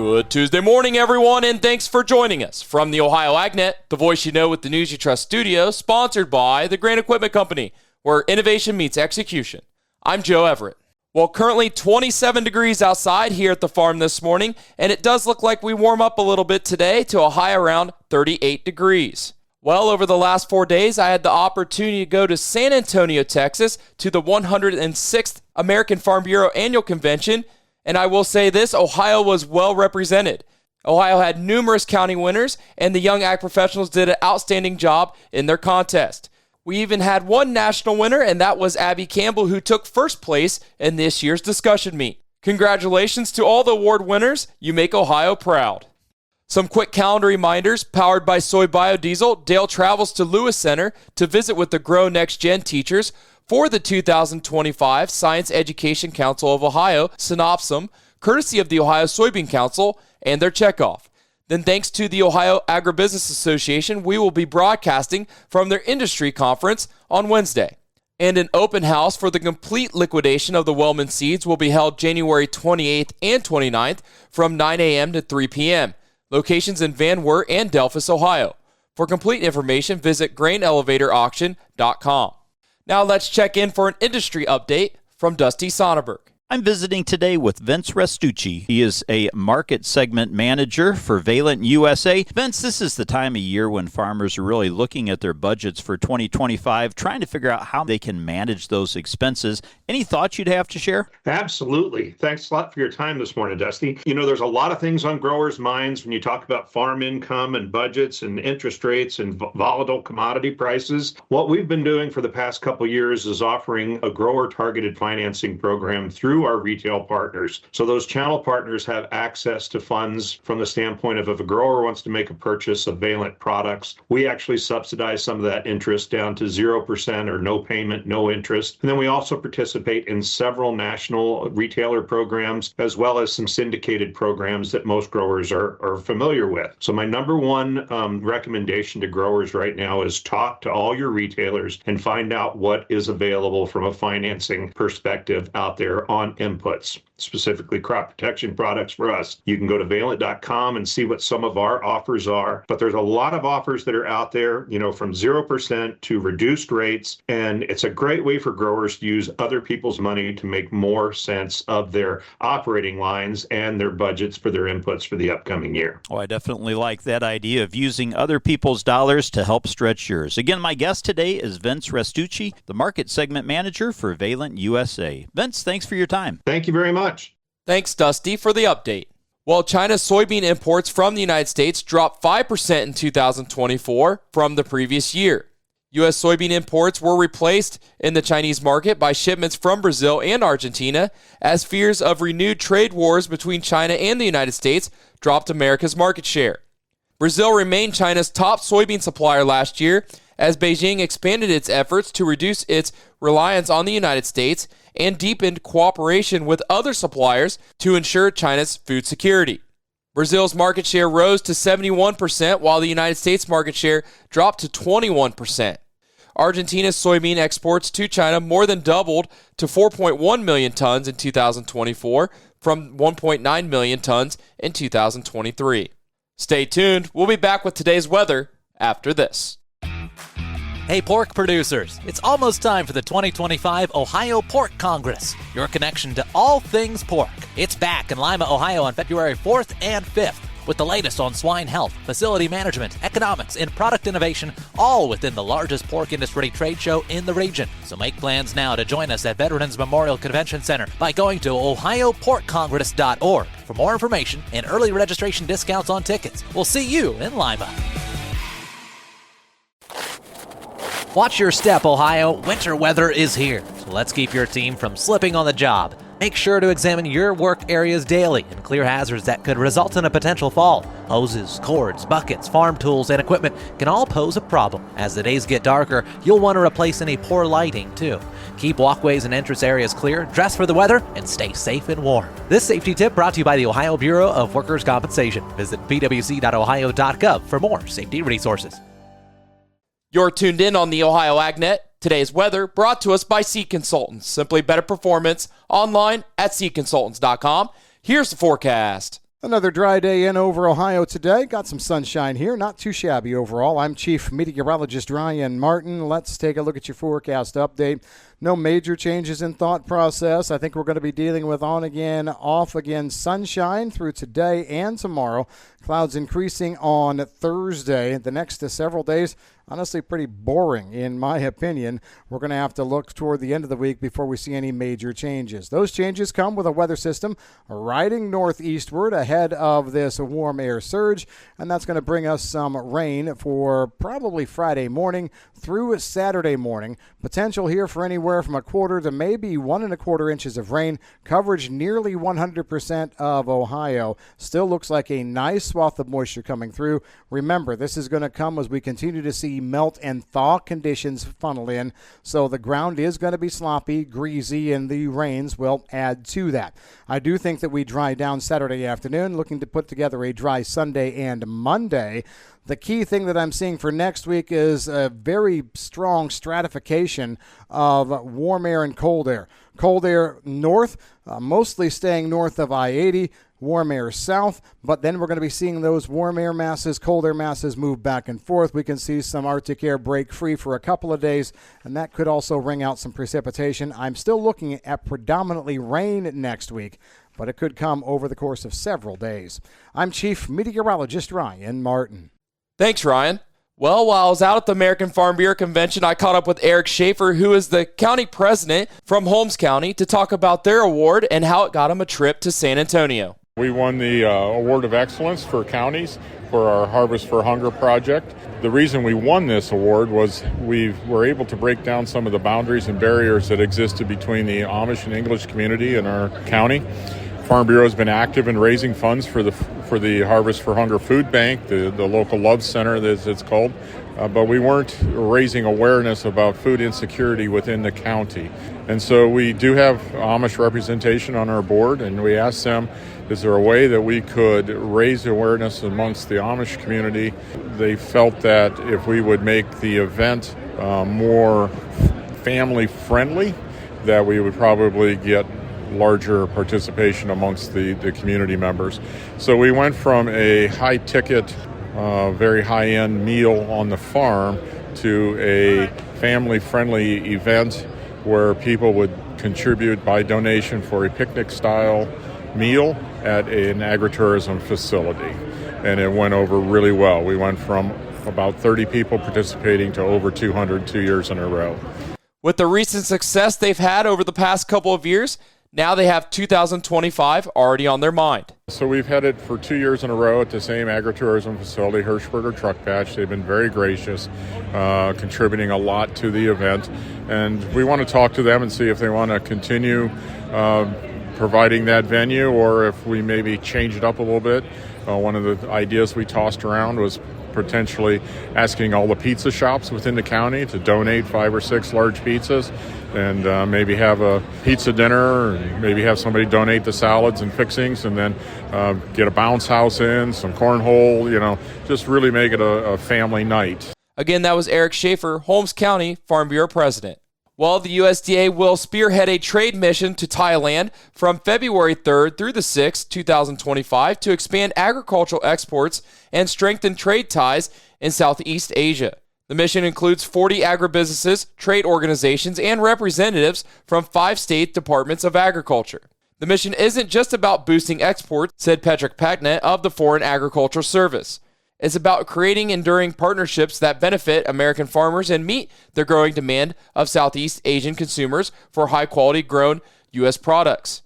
Good Tuesday morning, everyone, and thanks for joining us from the Ohio AgNet, the voice you know with the news you trust studio, sponsored by the Grant Equipment Company, where innovation meets execution. I'm Joe Everett. Well, currently 27 degrees outside here at the farm this morning, and it does look like we warm up a little bit today to a high around 38 degrees. Well, over the last 4 days, I had the opportunity to go to San Antonio, Texas, to the 106th American Farm Bureau Annual Convention, and I will say this, Ohio was well represented. Ohio had numerous county winners, and the young ag professionals did an outstanding job in their contest. We even had one national winner, and that was Abby Campbell, who took first place in this year's discussion meet. Congratulations to all the award winners. You make Ohio proud. Some quick calendar reminders. Powered by Soy Biodiesel, Dale travels to Lewis Center to visit with the Grow Next Gen teachers for the 2025 Science Education Council of Ohio, Synopsum, courtesy of the Ohio Soybean Council and their checkoff. Then thanks to the Ohio Agribusiness Association, we will be broadcasting from their industry conference on Wednesday. And an open house for the complete liquidation of the Wellman seeds will be held January 28th and 29th from 9 a.m. to 3 p.m. Locations in Van Wert and Delphus, Ohio. For complete information, visit grainelevatorauction.com. Now let's check in for an industry update from Dusty Sonnenberg. I'm visiting today with Vince Restucci. He is a market segment manager for Valent USA. Vince, this is the time of year when farmers are really looking at their budgets for 2025, trying to figure out how they can manage those expenses. Any thoughts you'd have to share? Absolutely. Thanks a lot for your time this morning, Dusty. You know, there's a lot of things on growers' minds when you talk about farm income and budgets and interest rates and volatile commodity prices. What we've been doing for the past couple years is offering a grower-targeted financing program through our retail partners. So those channel partners have access to funds from the standpoint of if a grower wants to make a purchase of Valent products, we actually subsidize some of that interest down to 0% or no payment, no interest. And then we also participate in several national retailer programs, as well as some syndicated programs that most growers are familiar with. So my number one recommendation to growers right now is talk to all your retailers and find out what is available from a financing perspective out there on inputs, specifically crop protection products for us. You can go to valent.com and see what some of our offers are, but there's a lot of offers that are out there, you know, from 0% to reduced rates, and it's a great way for growers to use other people's money to make more sense of their operating lines and their budgets for their inputs for the upcoming year. Oh, I definitely like that idea of using other people's dollars to help stretch yours. Again, my guest today is Vince Restucci, the market segment manager for Valent USA. Vince, thanks for your time. Thank you very much. Thanks, Dusty, for the update. Well, China's soybean imports from the United States dropped 5% in 2024 from the previous year. U.S. soybean imports were replaced in the Chinese market by shipments from Brazil and Argentina as fears of renewed trade wars between China and the United States dropped America's market share. Brazil remained China's top soybean supplier last year as Beijing expanded its efforts to reduce its reliance on the United States and deepened cooperation with other suppliers to ensure China's food security. Brazil's market share rose to 71%, while the United States market share dropped to 21%. Argentina's soybean exports to China more than doubled to 4.1 million tons in 2024 from 1.9 million tons in 2023. Stay tuned. We'll be back with today's weather after this. Hey, pork producers, it's almost time for the 2025 Ohio Pork Congress, your connection to all things pork. It's back in Lima, Ohio on February 4th and 5th with the latest on swine health, facility management, economics, and product innovation, all within the largest pork industry trade show in the region. So make plans now to join us at Veterans Memorial Convention Center by going to ohioporkcongress.org for more information and early registration discounts on tickets. We'll see you in Lima. Watch your step, Ohio. Winter weather is here, so let's keep your team from slipping on the job. Make sure to examine your work areas daily and clear hazards that could result in a potential fall. Hoses, cords, buckets, farm tools, and equipment can all pose a problem. As the days get darker, you'll want to replace any poor lighting, too. Keep walkways and entrance areas clear, dress for the weather, and stay safe and warm. This safety tip brought to you by the Ohio Bureau of Workers' Compensation. Visit pwc.ohio.gov for more safety resources. You're tuned in on the Ohio AgNet. Today's weather brought to us by Seed Consultants. Simply better performance online at seedconsultants.com. Here's the forecast. Another dry day in over Ohio today. Got some sunshine here. Not too shabby overall. I'm Chief Meteorologist Ryan Martin. Let's take a look at your forecast update. No major changes in thought process. I think we're going to be dealing with on again, off again sunshine through today and tomorrow. Clouds increasing on Thursday. The next several days, honestly, pretty boring in my opinion. We're going to have to look toward the end of the week before we see any major changes. Those changes come with a weather system riding northeastward ahead of this warm air surge, and that's going to bring us some rain for probably Friday morning through Saturday morning. Potential here for anywhere from a quarter to maybe 1.25 inches of rain. Coverage nearly 100% of Ohio. Still looks like a nice swath of moisture coming through. Remember, this is going to come as we continue to see melt and thaw conditions funnel in. So the ground is going to be sloppy, greasy, and the rains will add to that. I do think that we dry down Saturday afternoon, looking to put together a dry Sunday and Monday. The key thing that I'm seeing for next week is a very strong stratification of warm air and cold air. Cold air north, mostly staying north of I-80, warm air south, but then we're going to be seeing those warm air masses, cold air masses move back and forth. We can see some Arctic air break free for a couple of days, and that could also ring out some precipitation. I'm still looking at predominantly rain next week, but it could come over the course of several days. I'm Chief Meteorologist Ryan Martin. Thanks, Ryan. Well, while I was out at the American Farm Bureau Convention, I caught up with Eric Schaefer, who is the county president from Holmes County, to talk about their award and how it got them a trip to San Antonio. We won the Award of Excellence for counties for our Harvest for Hunger project. The reason we won this award was we were able to break down some of the boundaries and barriers that existed between the Amish and English community in our county. Farm Bureau has been active in raising funds for the Harvest for Hunger Food Bank, the local love center as it's called, but we weren't raising awareness about food insecurity within the county. And so we do have Amish representation on our board, and we asked them, is there a way that we could raise awareness amongst the Amish community? They felt that if we would make the event more family friendly, that we would probably get larger participation amongst the community members. So we went from a high-ticket, very high-end meal on the farm to a family-friendly event where people would contribute by donation for a picnic-style meal at an agritourism facility. And it went over really well. We went from about 30 people participating to over 200 2 years in a row. With the recent success they've had over the past couple of years, now they have 2025 already on their mind. So we've had it for 2 years in a row at the same agritourism facility, Hirschberger Truck Patch. They've been very gracious, contributing a lot to the event. And we want to talk to them and see if they want to continue providing that venue or if we maybe change it up a little bit. One of the ideas we tossed around was potentially asking all the pizza shops within the county to donate 5 or 6 large pizzas and maybe have a pizza dinner, and maybe have somebody donate the salads and fixings, and then get a bounce house in, some cornhole, just really make it a family night. Again, that was Eric Schaefer, Holmes County Farm Bureau president. Well, the USDA will spearhead a trade mission to Thailand from February 3rd through the 6th, 2025, to expand agricultural exports and strengthen trade ties in Southeast Asia. The mission includes 40 agribusinesses, trade organizations, and representatives from 5 state departments of agriculture. The mission isn't just about boosting exports, said Patrick Packnett of the Foreign Agriculture Service. It's about creating enduring partnerships that benefit American farmers and meet the growing demand of Southeast Asian consumers for high-quality grown U.S. products.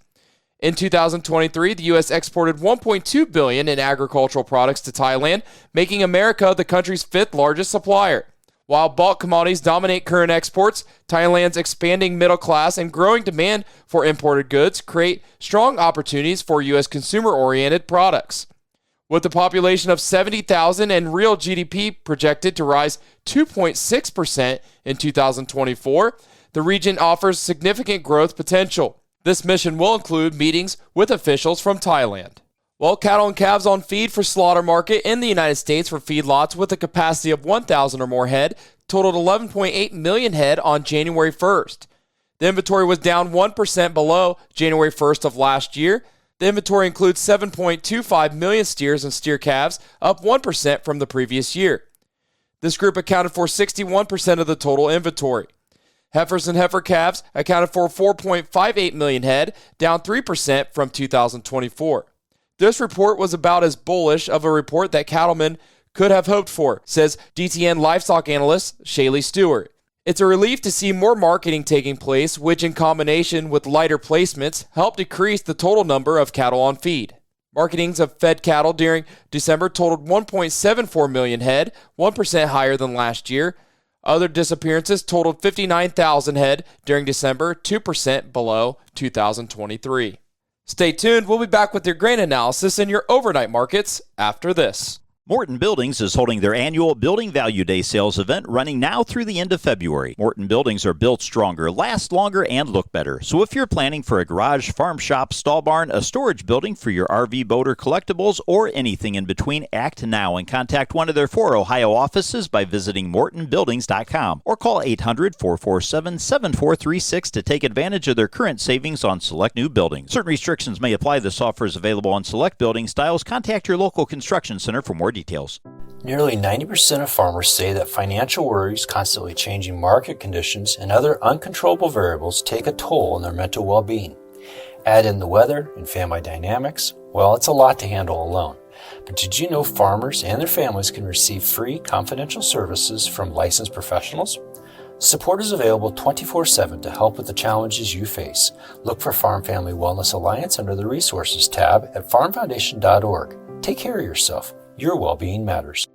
In 2023, the U.S. exported $1.2 billion in agricultural products to Thailand, making America the country's 5th largest supplier. While bulk commodities dominate current exports, Thailand's expanding middle class and growing demand for imported goods create strong opportunities for U.S. consumer-oriented products. With a population of 70,000 and real GDP projected to rise 2.6% in 2024, the region offers significant growth potential. This mission will include meetings with officials from Thailand. Well, cattle and calves on feed for slaughter market in the United States for feedlots with a capacity of 1,000 or more head totaled 11.8 million head on January 1st. The inventory was down 1% below January 1st of last year. The inventory includes 7.25 million steers and steer calves, up 1% from the previous year. This group accounted for 61% of the total inventory. Heifers and heifer calves accounted for 4.58 million head, down 3% from 2024. This report was about as bullish of a report that cattlemen could have hoped for, says DTN livestock analyst Shaylee Stewart. It's a relief to see more marketing taking place, which in combination with lighter placements helped decrease the total number of cattle on feed. Marketings of fed cattle during December totaled 1.74 million head, 1% higher than last year. Other disappearances totaled 59,000 head during December, 2% below 2023. Stay tuned. We'll be back with your grain analysis and your overnight markets after this. Morton Buildings is holding their annual Building Value Day sales event running now through the end of February. Morton Buildings are built stronger, last longer, and look better. So if you're planning for a garage, farm shop, stall barn, a storage building for your RV, boat, or collectibles, or anything in between, act now and contact one of their 4 Ohio offices by visiting mortonbuildings.com or call 800-447-7436 to take advantage of their current savings on select new buildings. Certain restrictions may apply. This offer is available on select building styles. Contact your local construction center for more details. Nearly 90% of farmers say that financial worries, constantly changing market conditions, and other uncontrollable variables take a toll on their mental well-being. Add in the weather and family dynamics, well, it's a lot to handle alone. But did you know farmers and their families can receive free confidential services from licensed professionals? Support is available 24/7 to help with the challenges you face. Look for Farm Family Wellness Alliance under the Resources tab at farmfoundation.org. Take care of yourself. Your well-being matters.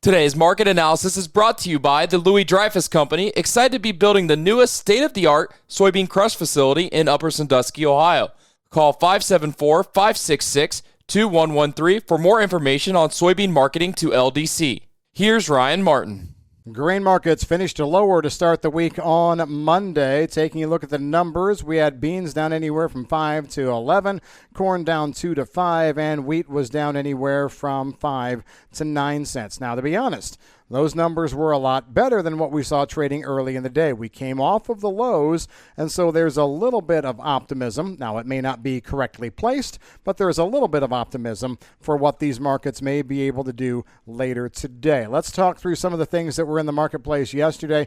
Today's market analysis is brought to you by the Louis Dreyfus Company, excited to be building the newest state-of-the-art soybean crush facility in Upper Sandusky, Ohio. Call 574-566-2113 for more information on soybean marketing to LDC. Here's Ryan Martin. Grain markets finished lower to start the week on Monday. Taking a look at the numbers, we had beans down anywhere from 5 to 11, corn down 2 to 5, and wheat was down anywhere from 5 to 9 cents. Now, to be honest, those numbers were a lot better than what we saw trading early in the day. We came off of the lows, and so there's a little bit of optimism. Now, it may not be correctly placed, but there's a little bit of optimism for what these markets may be able to do later today. Let's talk through some of the things that were in the marketplace yesterday.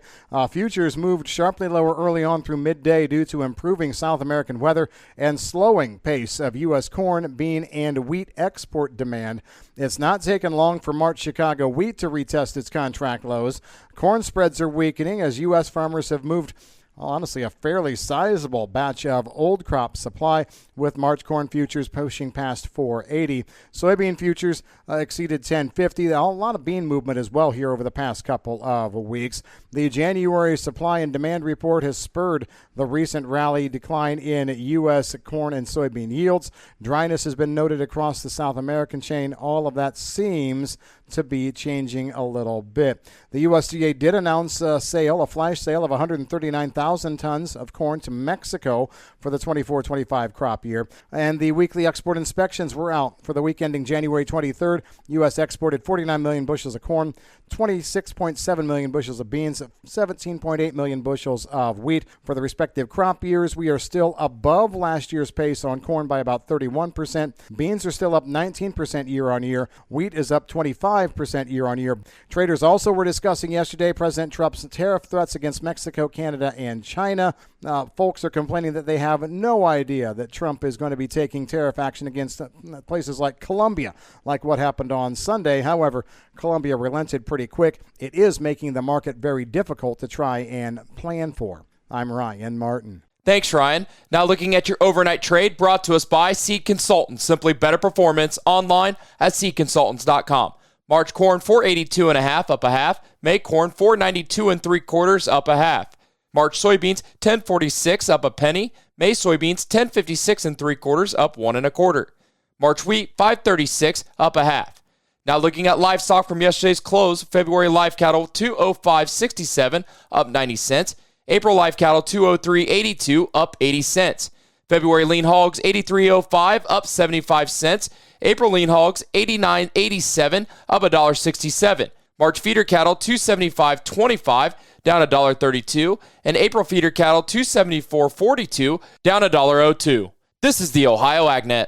Futures moved sharply lower early on through midday due to improving South American weather and slowing pace of U.S. corn, bean, and wheat export demand. It's not taken long for March Chicago wheat to retest its contract lows. Corn spreads are weakening as U.S. farmers have moved, honestly, a fairly sizable batch of old crop supply, with March corn futures pushing past $4.80. Soybean futures exceeded $10.50. A lot of bean movement as well here over the past couple of weeks. The January supply and demand report has spurred the recent rally decline in U.S. corn and soybean yields. Dryness has been noted across the South American chain. All of that seems to be changing a little bit. The USDA did announce a flash sale of 139,000 tons of corn to Mexico for the 24-25 crop year. And the weekly export inspections were out. For the week ending January 23rd, U.S. exported 49 million bushels of corn, 26.7 million bushels of beans, 17.8 million bushels of wheat. For the respective crop years, we are still above last year's pace on corn by about 31%. Beans are still up 19% year on year. Wheat is up 25% year on year. Traders also were discussing yesterday President Trump's tariff threats against Mexico, Canada, and China. Folks are complaining that they have no idea that Trump is going to be taking tariff action against places like Colombia, like what happened on Sunday. However, Colombia relented pretty quick. It is making the market very difficult to try and plan for. I'm Ryan Martin. Thanks, Ryan. Now looking at your overnight trade brought to us by Seed Consultants. Simply better performance online at seedconsultants.com. March corn 482.5 up a half. May corn 492.75 up a half. March soybeans 1046 up a penny. May soybeans 1056.75 up 1 1/4. March wheat 536 up a half. Now looking at livestock from yesterday's close, February live cattle 205.67 up 90 cents. April live cattle 203.82 up 80 cents. February lean hogs 83.05 up 75 cents. April lean hogs 89.87 up $1.67. March feeder cattle 275.25 down $1.32, and April feeder cattle 274.42 down $1.02. This is the Ohio AgNet.